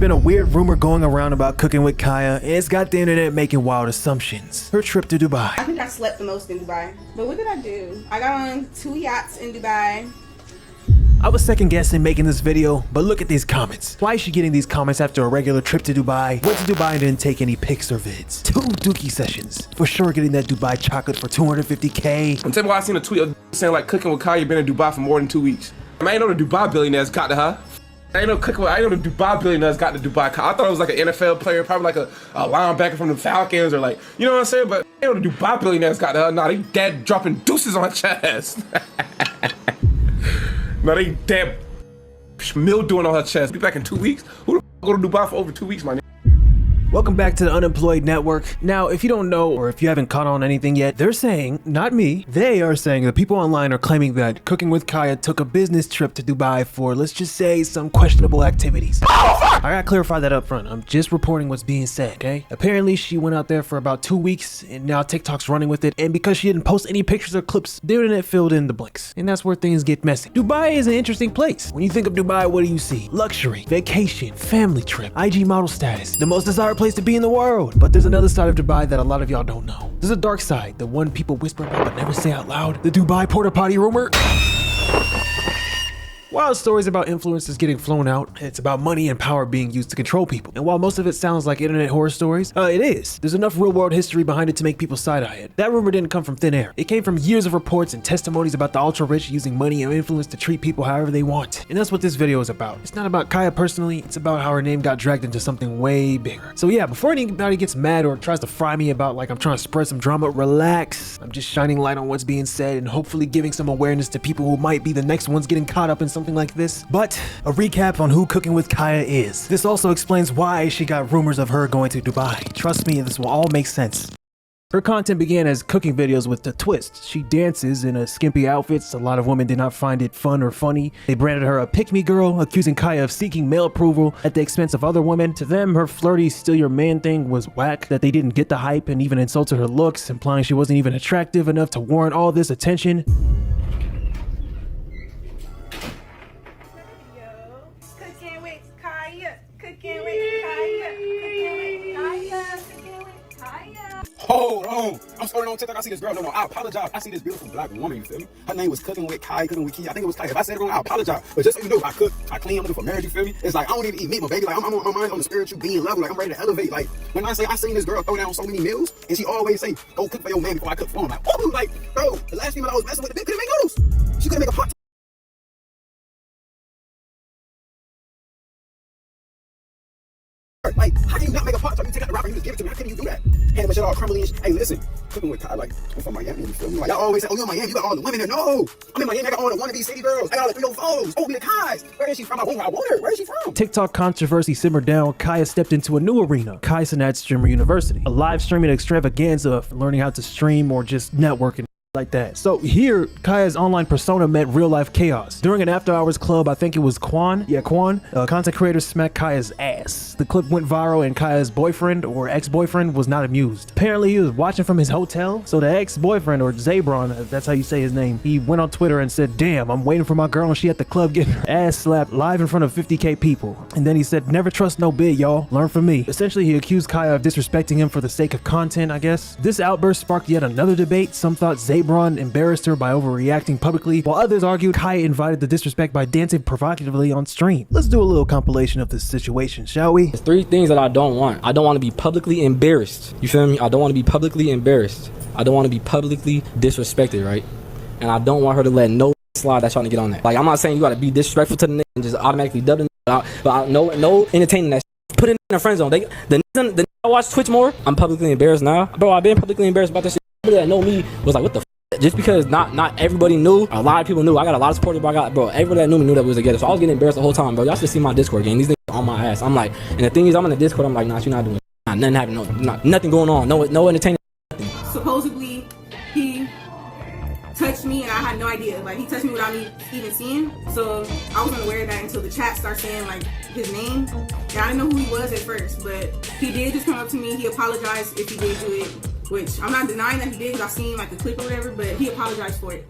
been a weird rumor going around about Cooking with Kya, and it's got the internet making wild assumptions. Her trip to Dubai. I think I slept the most in Dubai. But what did I do? I got on 2 yachts in Dubai. I was second guessing making this video, but look at these comments. Why is she getting these comments after a regular trip to Dubai? Went to Dubai and didn't take any pics or vids. 2 dookie sessions. For sure getting that Dubai chocolate for $250K. I'm telling you, I seen a tweet saying like Cooking with Kya been in Dubai for more than 2 weeks. I ain't know the Dubai billionaires got to her. I ain't know the Dubai billionaires got the Dubai car. I thought it was like an NFL player, probably like a linebacker from the Falcons or like, you know what I'm saying? But I ain't know the Dubai billionaires got to her. Nah, they dead dropping deuces on her chest. No, they dead mildewing on her chest. Be back in 2 weeks? Who the f go to Dubai for over 2 weeks, my nigga? Welcome back to the Unemployed Network. Now, if you don't know or if you haven't caught on anything yet, they're saying, not me, they are saying that people online are claiming that Cooking with Kya took a business trip to Dubai for, let's just say, some questionable activities. I gotta clarify that up front. I'm just reporting what's being said, okay? Apparently, she went out there for about 2 weeks and now TikTok's running with it. And because she didn't post any pictures or clips, the internet filled in the blanks. And that's where things get messy. Dubai is an interesting place. When you think of Dubai, what do you see? Luxury, vacation, family trip, IG model status, the most desired place to be in the world. But there's another side of Dubai that a lot of y'all don't know. There's a dark side, the one people whisper about but never say out loud. The Dubai porta potty rumor. Wild stories about influencers getting flown out. It's about money and power being used to control people. And while most of it sounds like internet horror stories, it is. There's enough real world history behind it to make people side-eye it. That rumor didn't come from thin air. It came from years of reports and testimonies about the ultra-rich using money and influence to treat people however they want. And that's what this video is about. It's not about Kya personally, it's about how her name got dragged into something way bigger. So yeah, before anybody gets mad or tries to fry me about like I'm trying to spread some drama, relax. I'm just shining light on what's being said and hopefully giving some awareness to people who might be the next ones getting caught up in something like this. But a recap on who Cooking with Kya is. This also explains why she got rumors of her going to Dubai. Trust me, this will all make sense. Her content began as cooking videos with a twist. She dances in skimpy outfits. A lot of women did not find it fun or funny. They branded her a pick-me girl, accusing Kya of seeking male approval at the expense of other women. To them, her flirty steal your man thing was whack, that they didn't get the hype and even insulted her looks, implying she wasn't even attractive enough to warrant all this attention. Cooking with Kya, cooking with Kya, cooking with Kya, cooking with Kya. Hold on. I'm starting on TikTok. I see this girl. No, I apologize. I see this beautiful black woman. You feel me? Her name was Cooking with Kya, Cooking with Kya. I think it was Kya. If I said it wrong, I apologize. But just so you know, I cook, I clean, I'm looking for marriage. You feel me? It's like I don't even eat meat, my baby. Like I'm on the spiritual being level. Like I'm ready to elevate. Like when I say I seen this girl throw down so many meals, and she always say, "Go cook for your man before I cook for him." Like, whoa, like bro, the last female I was messing with, couldn't make noodles. She couldn't make a pot. Like, how can you not make a pot? You take out the wrapper, you just give it to me. How can you do that? Hand my shit all crumbly and shit. Hey, listen, Cooking with Kya, like, I'm from Miami, you feel me? Like, y'all always say, oh, you're in Miami, you got all the women there. No, I'm in Miami, I got all the wannabe city girls. I got all the 304s. Oh, the Kyas. Where is she from? I want her. Where is she from? TikTok controversy simmered down. Kya stepped into a new arena, Kaizenat Streamer University, a live streaming extravaganza of learning how to stream or just networking like that. So here, Kya's online persona met real life chaos. During an after hours club, I think it was Quan, content creator smacked Kya's ass. The clip went viral and Kya's boyfriend or ex-boyfriend was not amused. Apparently he was watching from his hotel, so the ex-boyfriend or Zabron, that's how you say his name, he went on Twitter and said, "Damn, I'm waiting for my girl and she at the club getting her ass slapped live in front of 50K people." And then he said, "Never trust no bid, y'all. Learn from me." Essentially, he accused Kya of disrespecting him for the sake of content, I guess. This outburst sparked yet another debate. Some thought Zabron embarrassed her by overreacting publicly, while others argued Kya invited the disrespect by dancing provocatively on stream. Let's do a little compilation of this situation, shall we? There's 3 things that I don't want. I don't want to be publicly embarrassed. You feel me? I don't want to be publicly embarrassed. I don't want to be publicly disrespected, right? And I don't want her to let no slide that's trying to get on that. Like, I'm not saying you got to be disrespectful to the nigga and just automatically dub the nigga out, but no entertaining that shit. Put it in a friend zone. The nigga I watch Twitch more, I'm publicly embarrassed now. Bro, I've been publicly embarrassed about this shit. Everybody that know me was like, what the f? Just because not everybody knew, a lot of people knew. I got a lot of supporters, bro. Everybody that knew me knew that we was together. So I was getting embarrassed the whole time, bro. Y'all should see my Discord game. These niggas on my ass. I'm like, and the thing is, I'm in the Discord. I'm like, nah, you're not doing nothing happening. Nothing going on. No entertainment. Supposedly, he touched me and I had no idea. Like, he touched me without me even seeing. So I wasn't aware of that until the chat started saying like his name. And I didn't know who he was at first, but he did just come up to me. He apologized if he did do it, which I'm not denying that he did because I seen like the clip or whatever, but he apologized for it.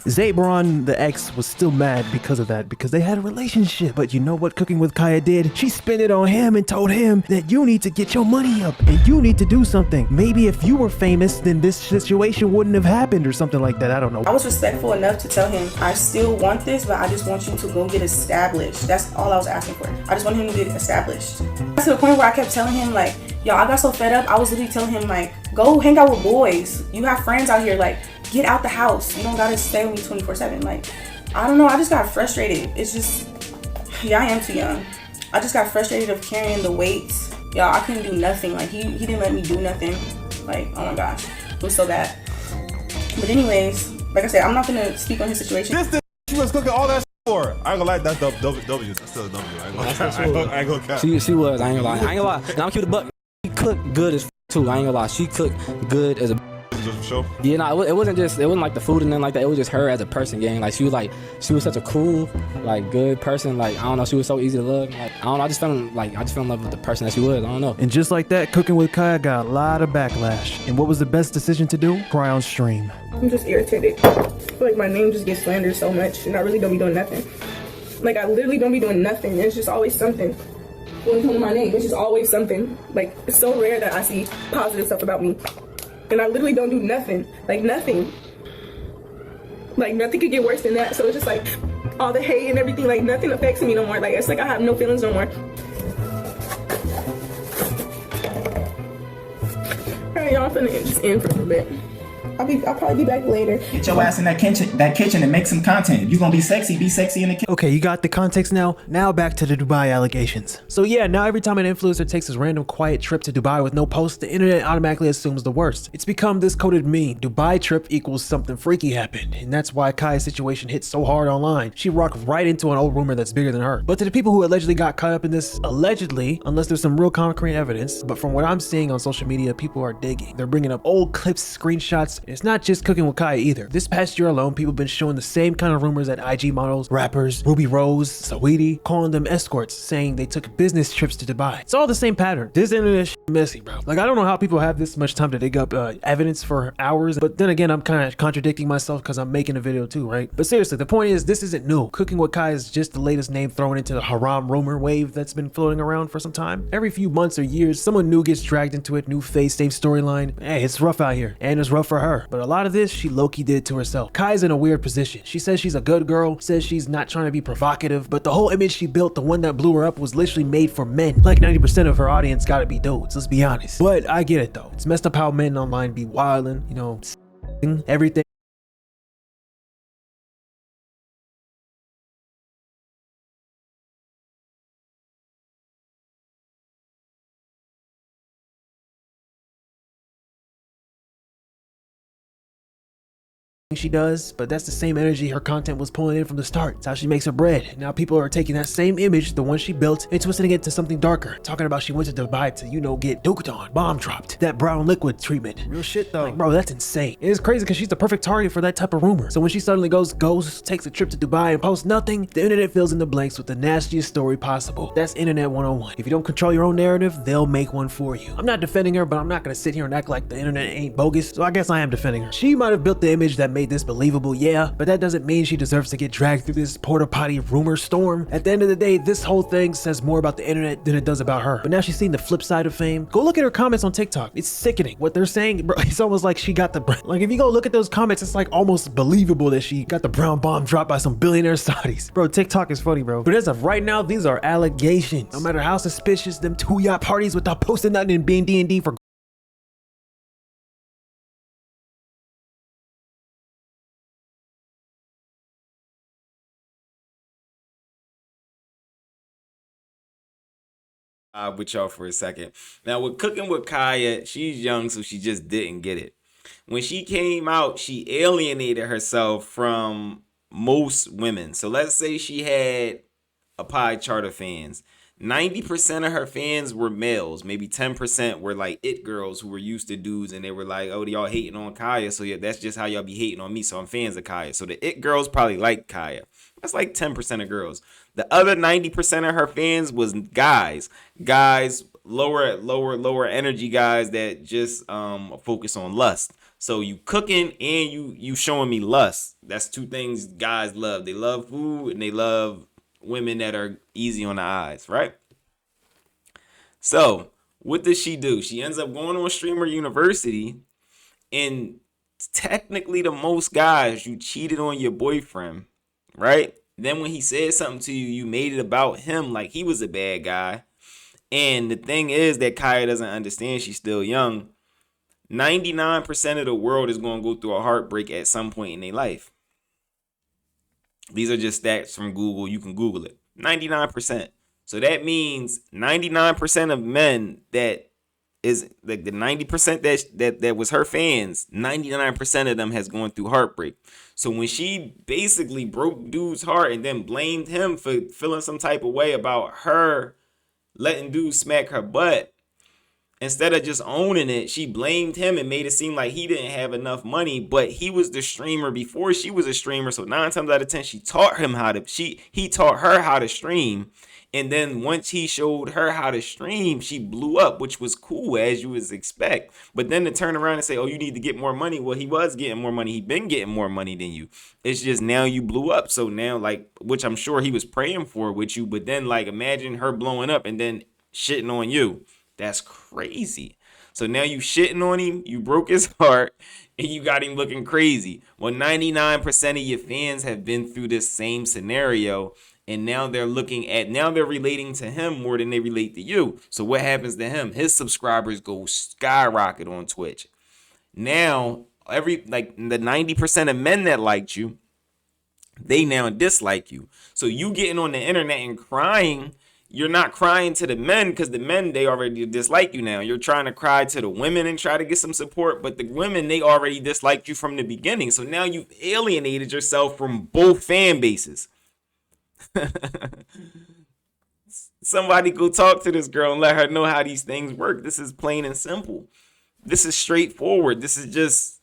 Zabron, the ex, was still mad because of that, because they had a relationship. But you know what Cooking with Kya did? She spun it on him and told him that you need to get your money up and you need to do something. Maybe if you were famous, then this situation wouldn't have happened or something like that. I don't know. I was respectful enough to tell him, I still want this, but I just want you to go get established. That's all I was asking for. I just want him to get established. To the point where I kept telling him, like, yo, I got so fed up. I was literally telling him, like, go hang out with boys. You have friends out here. Like, get out the house. You don't gotta stay with me 24/7. Like, I don't know. I just got frustrated. It's just, yeah, I am too young. I just got frustrated of carrying the weights. Y'all, I couldn't do nothing. Like, he didn't let me do nothing. Like, oh my gosh, it was so bad. But anyways, like I said, I'm not gonna speak on his situation. She was cooking all that for. I ain't gonna lie, that's W. That's still a W. I ain't gonna cap. She was. I ain't gonna lie. And I'm cute a buck. She cooked good as too. I ain't gonna lie. She cooked good as a. Just for show. Yeah, no, it wasn't like the food and nothing like that. It was just her as a person, gang. Like she was such a cool, like good person. Like I don't know, she was so easy to love. Like I don't know, I just fell in love with the person that she was. I don't know. And just like that, Cooking with Kya got a lot of backlash. And what was the best decision to do? Cry on stream. I'm just irritated. I feel like my name just gets slandered so much, and I really don't be doing nothing. Like I literally don't be doing nothing. It's just always something. When it comes to my name, it's just always something. Like it's so rare that I see positive stuff about me. And I literally don't do nothing. Like nothing. Like nothing could get worse than that. So it's just like all the hate and everything, like nothing affects me no more. Like it's like I have no feelings no more. Alright, y'all, I'm finna just end for a little bit. I'll probably be back later. Get your ass in that kitchen and make some content. If you gonna be sexy in the kitchen. Okay, you got the context now? Now back to the Dubai allegations. So yeah, now every time an influencer takes this random quiet trip to Dubai with no post, the internet automatically assumes the worst. It's become this coded meme. Dubai trip equals something freaky happened. And that's why Kya's situation hit so hard online. She rocked right into an old rumor that's bigger than her. But to the people who allegedly got caught up in this, allegedly, unless there's some real concrete evidence, but from what I'm seeing on social media, people are digging. They're bringing up old clips, screenshots. It's not just Cooking with Kya either. This past year alone, people have been showing the same kind of rumors at IG models, rappers, Ruby Rose, Saweetie, calling them escorts, saying they took business trips to Dubai. It's all the same pattern. This internet shit messy, bro. Like, I don't know how people have this much time to dig up evidence for hours, but then again, I'm kind of contradicting myself because I'm making a video too, right? But seriously, the point is, this isn't new. Cooking with Kya is just the latest name thrown into the haram rumor wave that's been floating around for some time. Every few months or years, someone new gets dragged into it, new face, same storyline. Hey, it's rough out here, and it's rough for her. But a lot of this, she low-key did to herself. Kya's in a weird position. She says she's a good girl, says she's not trying to be provocative, but the whole image she built, the one that blew her up, was literally made for men. Like 90% of her audience gotta be dudes, let's be honest. But I get it though. It's messed up how men online be wildin', you know, everything. She does, but that's the same energy her content was pulling in from the start. It's how she makes her bread. Now people are taking that same image, the one she built, and twisting it to something darker. Talking about she went to Dubai to, you know, get duked on, bomb dropped, that brown liquid treatment. Real shit though. Like, bro, that's insane. It's crazy because she's the perfect target for that type of rumor. So when she suddenly goes, takes a trip to Dubai and posts nothing, the internet fills in the blanks with the nastiest story possible. That's internet 101. If you don't control your own narrative, they'll make one for you. I'm not defending her, but I'm not gonna sit here and act like the internet ain't bogus. So I guess I am defending her. She might have built the image that made this believable, yeah, but that doesn't mean she deserves to get dragged through this porta potty rumor storm. At the end of the day, this whole thing says more about the internet than it does about her. But now she's seen the flip side of fame. Go look at her comments on TikTok. It's sickening. What they're saying, bro, it's almost like she got the, like if you go look at those comments, it's like almost believable that she got the brown bomb dropped by some billionaire Saudis. Bro, TikTok is funny, bro. But as of right now, these are allegations. No matter how suspicious them two yacht parties without posting nothing and being D&D for with y'all for a second. Now, with Cooking with Kya, she's young, so she just didn't get it. When she came out, she alienated herself from most women. So let's say she had a pie chart of fans. 90% of her fans were males. Maybe 10% were like it girls who were used to dudes, and they were like, oh, y'all hating on Kya, so yeah, that's just how y'all be hating on me, so I'm fans of Kya. So the it girls probably like Kya. That's like 10% of girls. The other 90% of her fans was guys, lower energy guys that just focus on lust. So you cooking and you showing me lust. That's two things guys love. They love food and they love women that are easy on the eyes, right? So what does she do? She ends up going on Streamer University, and technically to most guys, you cheated on your boyfriend, right? Then when he said something to you, you made it about him like he was a bad guy. And the thing is that Kaya doesn't understand, she's still young. 99% of the world is going to go through a heartbreak at some point in their life. These are just stats from Google. You can Google it. 99%. So that means 99% of men that is like the 90% that was her fans, 99% of them has gone through heartbreak. So when she basically broke dude's heart and then blamed him for feeling some type of way about her letting dude smack her butt, instead of just owning it, she blamed him and made it seem like he didn't have enough money, but he was the streamer before she was a streamer. So 9 times out of 10, he taught her how to stream. And then once he showed her how to stream, she blew up, which was cool, as you would expect. But then to turn around and say, oh, you need to get more money. Well, he was getting more money. He been getting more money than you. It's just now you blew up. So now, like, which I'm sure he was praying for with you. But then, like, imagine her blowing up and then shitting on you. That's crazy. So now you shitting on him, you broke his heart, and you got him looking crazy. Well, 99% of your fans have been through this same scenario, and now they're relating to him more than they relate to you. So what happens to him? His subscribers go skyrocket on Twitch. Now, the 90% of men that liked you, they now dislike you. So you getting on the internet and crying, you're not crying to the men because the men, they already dislike you now. You're trying to cry to the women and try to get some support, but the women, they already disliked you from the beginning. So now you've alienated yourself from both fan bases. Somebody go talk to this girl and let her know how these things work. This is plain and simple. This is straightforward. This is just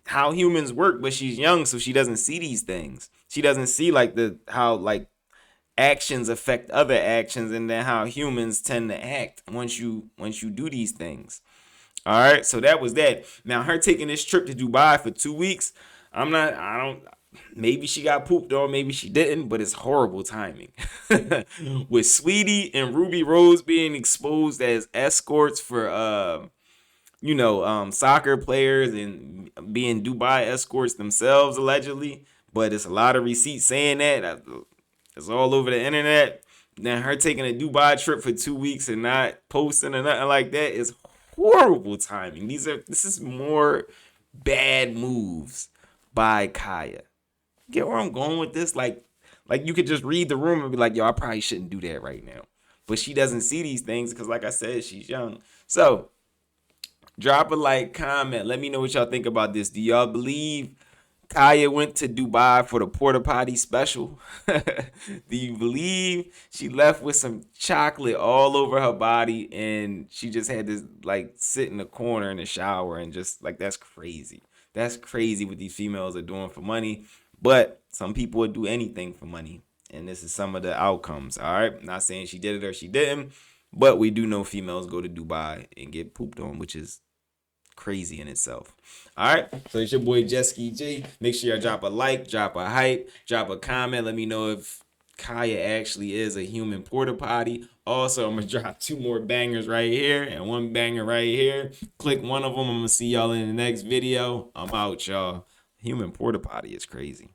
how humans work, but she's young, so she doesn't see these things. She doesn't see how actions affect other actions, and then how humans tend to act once you do these things. All right, so that was that. Now her taking this trip to Dubai for 2 weeks, maybe she got pooped on, maybe she didn't, but it's horrible timing. With Sweetie and Ruby Rose being exposed as escorts for soccer players and being Dubai escorts themselves allegedly, but it's a lot of receipts saying that. It's all over the internet. Then her taking a Dubai trip for 2 weeks and not posting or nothing like that is horrible timing. This is more bad moves by Kaya. Get where I'm going with this? Like you could just read the room and be like, yo, I probably shouldn't do that right now. But she doesn't see these things because, like I said, she's young. So drop a like, comment. Let me know what y'all think about this. Do y'all believe Kaya went to Dubai for the porta potty special? Do you believe she left with some chocolate all over her body and she just had to sit in the corner in the shower and just that's crazy. That's crazy what these females are doing for money. But some people would do anything for money. And this is some of the outcomes. All right. I'm not saying she did it or she didn't, but we do know females go to Dubai and get pooped on, which is crazy in itself. All right, so it's your boy Jesky G. Make sure y'all drop a like, drop a hype, drop a comment. Let me know if Kaya actually is a human porta potty. Also, I'm gonna drop 2 more bangers right here and 1 banger right here. Click one of them. I'm gonna see y'all in the next video. I'm out, y'all. Human porta potty is crazy.